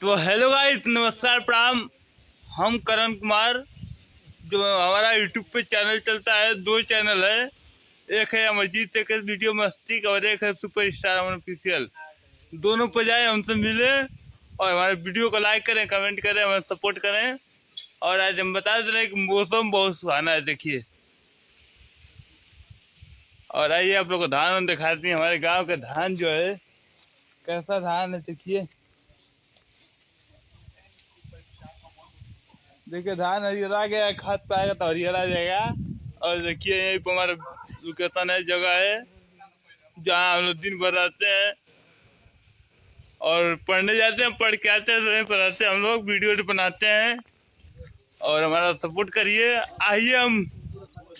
तो hello guys, नमस्कार, प्रणाम। हम करण कुमार, जो हमारा यूट्यूब पे चैनल चलता है, दो चैनल है। एक है अमरजीत एक है वीडियो मस्ती और एक है सुपर स्टार अमन ऑफिशियल। दोनों पर जाए, हमसे मिले और हमारे वीडियो को लाइक करें, कमेंट करें, हमें सपोर्ट करें। और आज हम बता दे रहे हैं कि मौसम बहुत सुहाना है, देखिए। और आइए आप लोग को धान दिखाते हैं। हमारे गाँव का धान जो है, कैसा धान है देखिए। देखिए धान हरियरा गया, खाद पाएगा तो हरियरा जाएगा। और देखिए यहीं पर हमारा लोकेशन है, जगह है जहाँ हम लोग दिन भर रहते हैं और पढ़ने जाते हैं, पढ़ के आते हैं, तो यहीं पर रहते हैं हम लोग, वीडियो बनाते हैं। और हमारा सपोर्ट करिए। आइए हम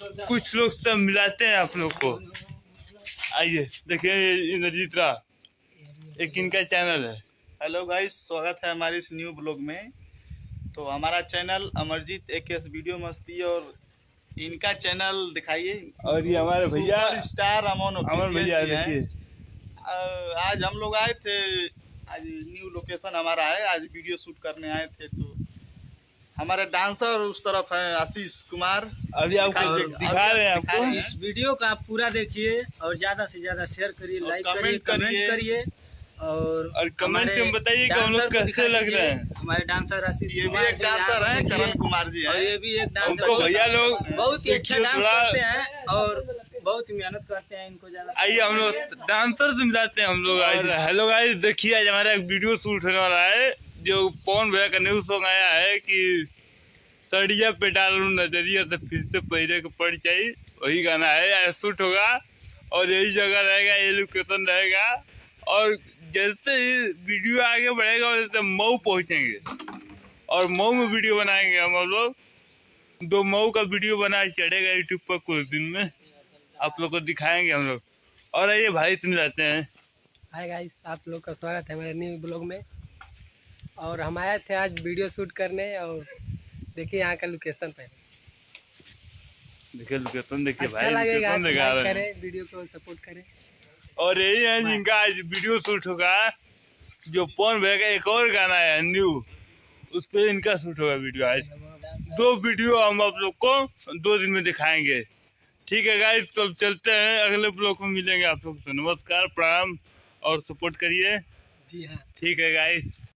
कुछ लोग से मिलाते हैं आप लोग को। आइए देखिए, इंद्रजीत रहा एक इनका चैनल है। हेलो गाइस, स्वागत है हमारे इस न्यू ब्लॉग में। तो हमारा चैनल अमरजीत एकेएस वीडियो मस्ती और इनका चैनल दिखाइए। और ये हमारे भैया सुपर स्टार अमन भैया ऑफिशियल देखिए। आज हम लोग आए थे, आज न्यू लोकेशन हमारा है, आज वीडियो शूट करने आए थे। तो हमारे डांसर उस तरफ है आशीष कुमार। अभी आपको दिखा रहे हैं आपको। इस वीडियो का आप पूरा देखिए और ज्यादा से ज्यादा शेयर करिए, लाइक करिए, कमेंट करिए और कमेंट में बताइए कि हम लोग कैसे लग रहे हैं। हमारे डांसर आशीष ये भी एक डांसर है, करण कुमार जी और है। ये भी एक डांसर। उनको भैया लोग बहुत ही अच्छा डांस करते हैं और बहुत ही मेहनत करते हैं। इनको ज्यादा आइए हम लोग डांसर से मिलाते हैं हम लोग आज। हेलो गाइस, देखिए आज हमारा एक वीडियो शूट होने वाला है, जो पवन भैया का न्यूज सॉन्ग आया है कि सड़िया पे डालू नजरिया तो फिर से पहले को पड़ चाहिए, वही गाना है। आज शूट होगा और यही जगह रहेगा, ये लोकेशन रहेगा। और जैसे ही वीडियो आगे बढ़ेगा वैसे मऊ पहुंचेंगे और मऊ में वीडियो बनाएंगे हम लोग। दो मऊ का वीडियो बना चढ़ेगा यूट्यूब पर कुछ दिन में, आप लोग को दिखाएंगे हम लोग। और आइए भाई तुम जाते हैं। हाय गाइस, आप लोग का स्वागत है हमारे न्यू ब्लॉग में। और हम आए थे आज वीडियो शूट करने और देखिए यहाँ का लोकेशन पे। देखिए लोकेशन देखिए अच्छा भाई, लगेगा, लोकेशन दिखा लाइक रहे हैं। करें, वीडियो को सपोर्ट करें। और यही है जिनका आज वीडियो शूट होगा, जो पवन भैया का एक और गाना है न्यू, उस पर इनका शूट होगा वीडियो आज। दो वीडियो हम आप लोग को 2 दिन में दिखाएंगे। ठीक है गाइस, तो अब चलते हैं, अगले ब्लॉग में मिलेंगे आप लोग। तो नमस्कार, प्रणाम और सपोर्ट करिए। जी हाँ। ठीक है गाइस।